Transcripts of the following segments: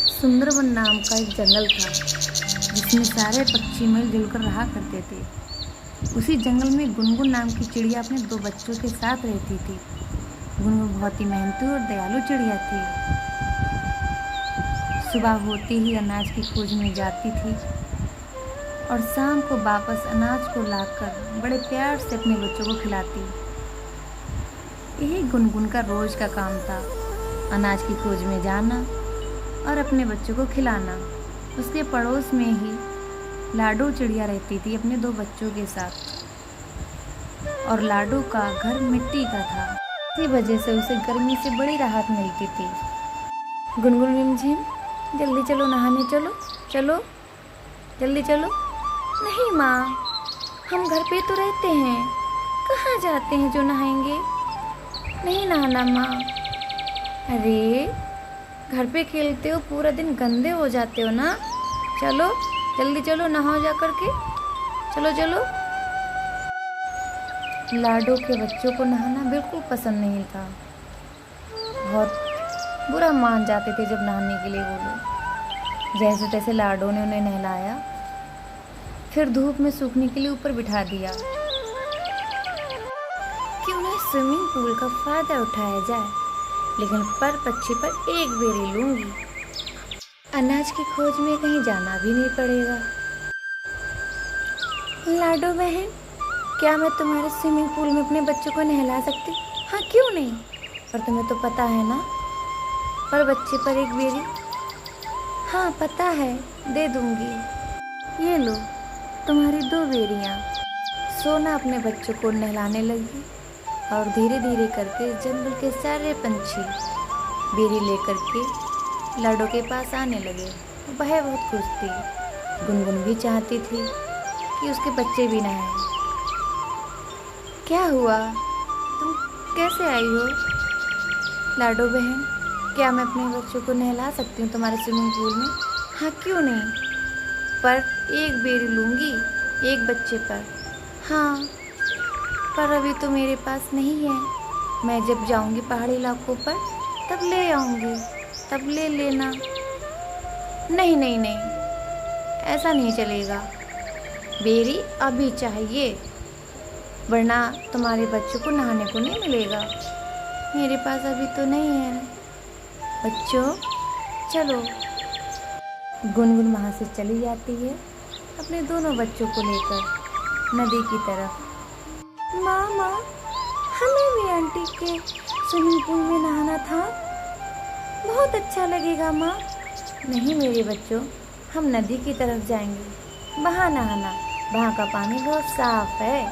सुंदरबन नाम का एक जंगल था जिसमें सारे पक्षी मिलजुल कर रहा करते थे। उसी जंगल में गुनगुन नाम की चिड़िया अपने दो बच्चों के साथ रहती थी। गुनगुन बहुत ही मेहनती और दयालु चिड़िया थी। सुबह होते ही अनाज की खोज में जाती थी और शाम को वापस अनाज को लाकर बड़े प्यार से अपने बच्चों को खिलाती। यही गुनगुन का रोज का काम था, अनाज की खोज में जाना और अपने बच्चों को खिलाना। उसके पड़ोस में ही लाडो चिड़िया रहती थी अपने दो बच्चों के साथ, और लाडो का घर मिट्टी का था। इसी वजह से उसे गर्मी से बड़ी राहत मिलती थी। गुनगुन रिमझिम, जल्दी चलो नहाने, चलो चलो जल्दी चलो। नहीं माँ, हम घर पे तो रहते हैं, कहाँ जाते हैं जो नहाएंगे। नहीं नहाना माँ। अरे घर पे खेलते हो, पूरा दिन गंदे हो जाते हो ना। चलो जल्दी चलो, नहाओ जा करके, चलो चलो। लाडो के बच्चों को नहाना बिल्कुल पसंद नहीं था। बहुत बुरा मान जाते थे जब नहाने के लिए वो लोग। जैसे तैसे लाडो ने उन्हें नहलाया, फिर धूप में सूखने के लिए ऊपर बिठा दिया कि उन्हें स्विमिंग पूल का फायदा उठाया जाए। लेकिन पर पक्षी पर एक बेरी लूंगी, अनाज की खोज में कहीं जाना भी नहीं पड़ेगा। लाडो बहन, क्या मैं तुम्हारे स्विमिंग पूल में अपने बच्चों को नहला सकती? हाँ क्यों नहीं, पर तुम्हें तो पता है ना, पर बच्चे पर एक बेरी। हाँ पता है, दे दूंगी। ये लो तुम्हारी दो बेरियां। सोना अपने बच्चों को नहलाने लगी और धीरे धीरे करके जंगल के सारे पंछी बेरी लेकर के लाडो के पास आने लगे। वह बहुत खुश थी। गुनगुन भी चाहती थी कि उसके बच्चे भी नहाएं। क्या हुआ, तुम कैसे आई हो? लाडो बहन, क्या मैं अपने बच्चों को नहला सकती हूँ तुम्हारे स्विमिंग पूल में? हाँ क्यों नहीं, पर एक बेरी लूँगी एक बच्चे पर। हाँ पर अभी तो मेरे पास नहीं है, मैं जब जाऊँगी पहाड़ी इलाकों पर तब ले आऊँगी, तब ले लेना। नहीं नहीं नहीं, ऐसा नहीं चलेगा, बेरी अभी चाहिए, वरना तुम्हारे बच्चों को नहाने को नहीं मिलेगा। मेरे पास अभी तो नहीं है। बच्चों चलो। गुनगुन वहाँ से चली जाती है अपने दोनों बच्चों को लेकर नदी की तरफ। माँ माँ, हमें भी आंटी के स्विमिंग पूल में नहाना था, बहुत अच्छा लगेगा माँ। नहीं मेरे बच्चों, हम नदी की तरफ जाएंगे, वहाँ नहाना, वहाँ का पानी बहुत साफ है।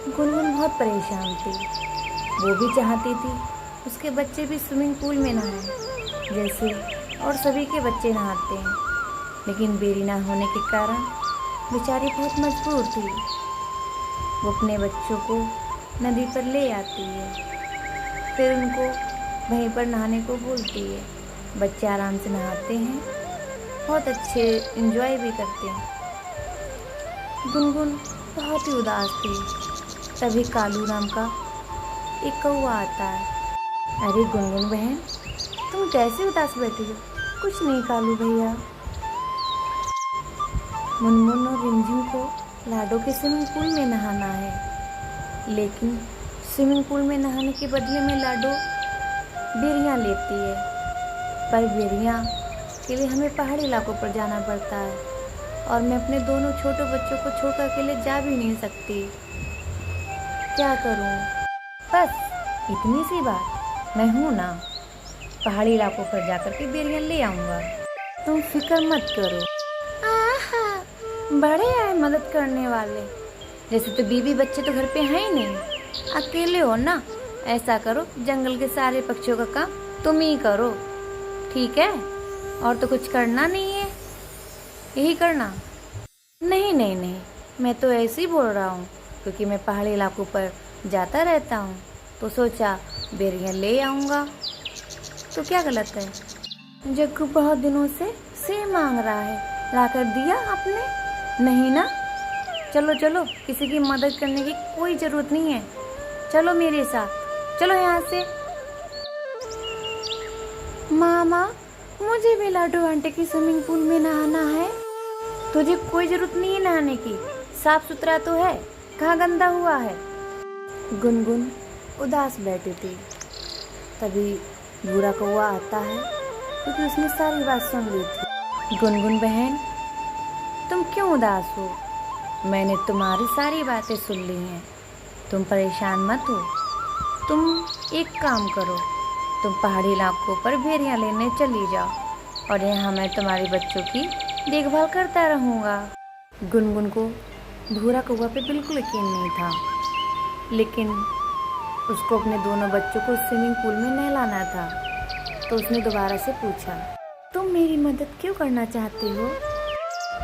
गुनगुन बहुत परेशान थी। वो भी चाहती थी उसके बच्चे भी स्विमिंग पूल में नहाएं जैसे और सभी के बच्चे नहाते हैं, लेकिन बेरी ना होने के कारण बेचारी बहुत मजबूर थी। वो अपने बच्चों को नदी पर ले आती है, फिर उनको वहीं पर नहाने को बोलती है। बच्चे आराम से नहाते हैं, बहुत अच्छे एंजॉय भी करते हैं। गुनगुन बहुत ही उदास थी। तभी कालू नाम का एक कौवा आता है। अरे गुनगुन बहन, तुम कैसे उदास बैठी हो? कुछ नहीं कालू भैया, मुनमुन और रिमझिम को लाडो के स्विमिंग पूल में नहाना है, लेकिन स्विमिंग पूल में नहाने के बदले में लाडो बेरियां लेती है। पर बेरियां के लिए हमें पहाड़ी इलाकों पर जाना पड़ता है, और मैं अपने दोनों छोटे बच्चों को छोड़कर अकेले जा भी नहीं सकती। क्या करूं? बस इतनी सी बात, मैं हूं ना, पहाड़ी इलाकों पर जाकर के बेरियां ले आऊंगा, तुम फिक्र मत करो। आहा, बड़े आए मदद करने वाले। जैसे तो बीवी बच्चे तो घर पे हैं ही नहीं, अकेले हो ना। ऐसा करो, जंगल के सारे पक्षियों का काम तुम ही करो, ठीक है? और तो कुछ करना नहीं है, यही करना। नहीं नहीं नहीं, मैं तो ऐसे ही बोल रहा हूँ, क्योंकि मैं पहाड़ी इलाकों पर जाता रहता हूँ, तो सोचा बेरियां ले आऊँगा, तो क्या गलत है? जग्गू बहुत दिनों से सेब मांग रहा है, लाकर दिया आपने? नहीं ना? चलो चलो, किसी की मदद करने की कोई ज़रूरत नहीं है, चलो मेरे साथ, चलो यहाँ से। मामा, मुझे भी लाडो आंटी की स्विमिंग पूल में नहाना है। तुझे कोई जरूरत नहीं है नहाने की, साफ सुथरा तो है, कहाँ गंदा हुआ है। गुनगुन उदास बैठी थी। तभी बूढ़ा कौवा आता है, क्योंकि उसने सारी बात सुन ली थी। गुनगुन बहन, तुम क्यों उदास हो? मैंने तुम्हारी सारी बातें सुन ली हैं, तुम परेशान मत हो। तुम एक काम करो, तुम पहाड़ी इलाकों पर भेड़ियाँ लेने चली जाओ और यहाँ मैं तुम्हारे बच्चों की देखभाल करता रहूँगा। गुनगुन को भूरा कौवा पे बिल्कुल यकीन नहीं था, लेकिन उसको अपने दोनों बच्चों को स्विमिंग पूल में नहलाना था। तो उसने दोबारा से पूछा, तुम मेरी मदद क्यों करना चाहते हो?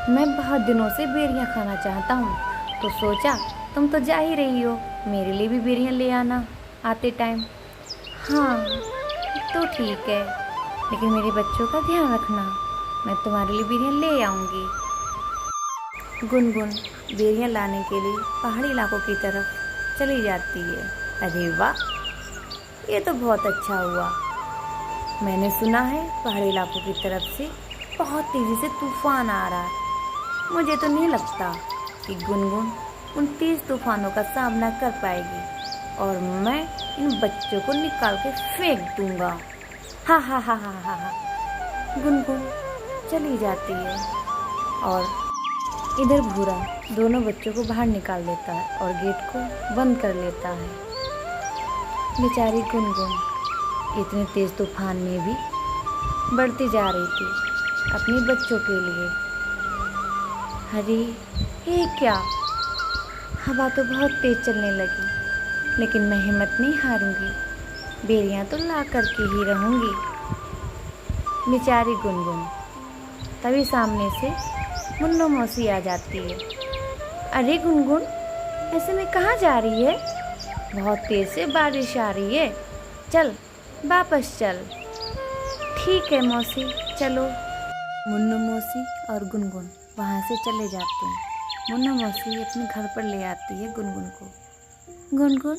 मैं बहुत दिनों से बेरियां खाना चाहता हूँ, तो सोचा तुम तो जा ही रही हो, मेरे लिए भी बेरियां ले आना आते टाइम। हाँ तो ठीक है, लेकिन मेरे बच्चों का ध्यान रखना, मैं तुम्हारे लिए बेरियां ले आऊँगी। गुनगुन बेरियां लाने के लिए पहाड़ी इलाकों की तरफ चली जाती है। अरे वाह, ये तो बहुत अच्छा हुआ। मैंने सुना है पहाड़ी इलाकों की तरफ से बहुत तेज़ी से तूफान आ रहा है। मुझे तो नहीं लगता कि गुनगुन उन तेज़ तूफानों का सामना कर पाएगी और मैं इन बच्चों को निकाल के फेंक दूंगा। हा हा हा हा हा हा। गुनगुन चली जाती है और इधर भूरा दोनों बच्चों को बाहर निकाल देता है और गेट को बंद कर लेता है। बेचारी गुनगुन इतने तेज़ तूफान में भी बढ़ती जा रही थी अपने बच्चों के लिए। अरे ये क्या, हवा तो बहुत तेज़ चलने लगी, लेकिन मैं हिम्मत नहीं हारूंगी, बेरियां तो ला कर के ही रहूंगी। बेचारी गुनगुन। तभी सामने से मुन्नू मौसी आ जाती है। अरे गुनगुन, ऐसे में कहाँ जा रही है? बहुत तेज़ से बारिश आ रही है, चल वापस चल। ठीक है मौसी, चलो। मुन्नू मौसी और गुनगुन वहाँ से चले जाते हैं। मुन्नू मौसी अपने घर पर ले आती है गुनगुन को। गुनगुन,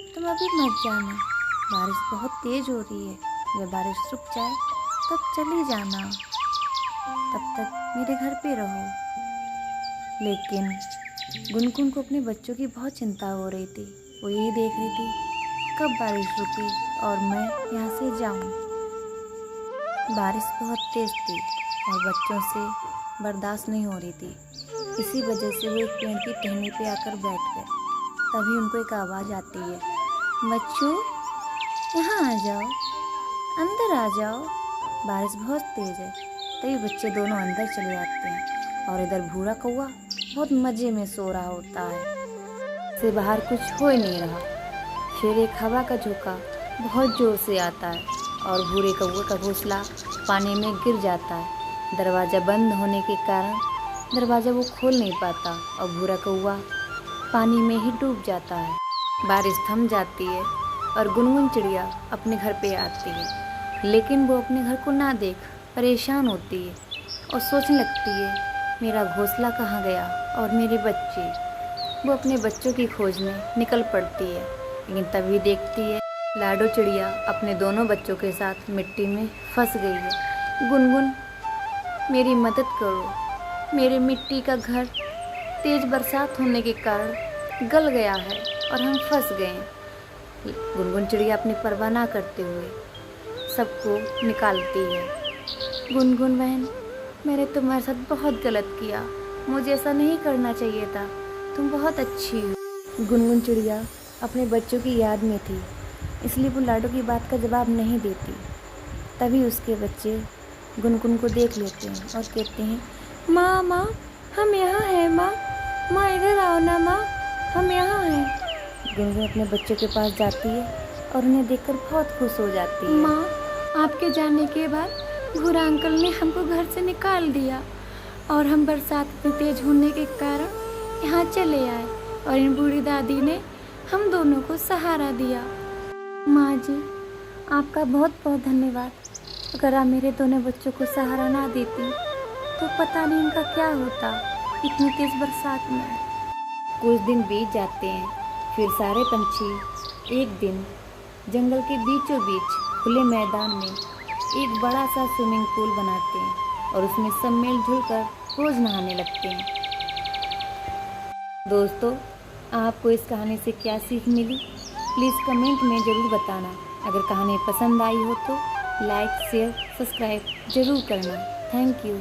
तुम अभी मत जाना, बारिश बहुत तेज़ हो रही है, जब बारिश रुक जाए तब चली जाना, तब तक मेरे घर पे रहो। लेकिन गुनगुन को अपने बच्चों की बहुत चिंता हो रही थी। वो यही देख रही थी कब बारिश रुकी और मैं यहाँ से जाऊँ। बारिश बहुत तेज़ थी और बच्चों से बर्दाश्त नहीं हो रही थी, इसी वजह से वो एक पेड़ की टहनी पे आकर बैठ गए। तभी उनको एक आवाज़ आती है, बच्चों यहाँ आ जाओ, अंदर आ जाओ, बारिश बहुत तेज़ है। तभी बच्चे दोनों अंदर चले जाते हैं और इधर भूरा कौवा बहुत मज़े में सो रहा होता है। से बाहर कुछ हो ही नहीं रहा। फिर एक हवा का झोंका बहुत ज़ोर से आता है और भूरे कौवे का घोंसला पानी में गिर जाता है। दरवाज़ा बंद होने के कारण दरवाज़ा वो खोल नहीं पाता और भूरा कौवा पानी में ही डूब जाता है। बारिश थम जाती है और गुनगुन चिड़िया अपने घर पे आती है, लेकिन वो अपने घर को ना देख परेशान होती है और सोचने लगती है मेरा घोंसला कहाँ गया और मेरे बच्चे। वो अपने बच्चों की खोज में निकल पड़ती है, लेकिन तभी देखती है लाडो चिड़िया अपने दोनों बच्चों के साथ मिट्टी में फंस गई है। गुनगुन, मेरी मदद करो, मेरे मिट्टी का घर तेज़ बरसात होने के कारण गल गया है और हम फंस गए हैं। गुनगुन चिड़िया अपनी परवाह ना करते हुए सबको निकालती है। गुनगुन बहन, मैंने तुम्हारे साथ बहुत गलत किया, मुझे ऐसा नहीं करना चाहिए था, तुम बहुत अच्छी हो। गुनगुन चिड़िया अपने बच्चों की याद में थी, इसलिए वो लाडो की बात का जवाब नहीं देती। तभी उसके बच्चे गुनगुन को देख लेते हैं और कहते हैं, माँ माँ हम यहाँ हैं, माँ माँ इधर आओ ना माँ, हम यहाँ हैं। गुनगुन अपने बच्चों के पास जाती है और उन्हें देखकर बहुत खुश हो जाती है। माँ, आपके जाने के बाद भूरा अंकल ने हमको घर से निकाल दिया और हम बरसात में तेज होने के कारण यहाँ चले आए और इन बूढ़ी दादी ने हम दोनों को सहारा दिया। माँ जी, आपका बहुत बहुत धन्यवाद। अगर आप मेरे दोनों बच्चों को सहारा ना देती तो पता नहीं इनका क्या होता इतनी तेज़ बरसात में। कुछ दिन बीत जाते हैं, फिर सारे पंछी एक दिन जंगल के बीचों बीच खुले मैदान में एक बड़ा सा स्विमिंग पूल बनाते हैं और उसमें सब मिलजुल कर रोज़ नहाने लगते हैं। दोस्तों, आपको इस कहानी से क्या सीख मिली, प्लीज़ कमेंट में ज़रूर बताना। अगर कहानी पसंद आई हो तो लाइक, शेयर, सब्सक्राइब ज़रूर करना। Thank you.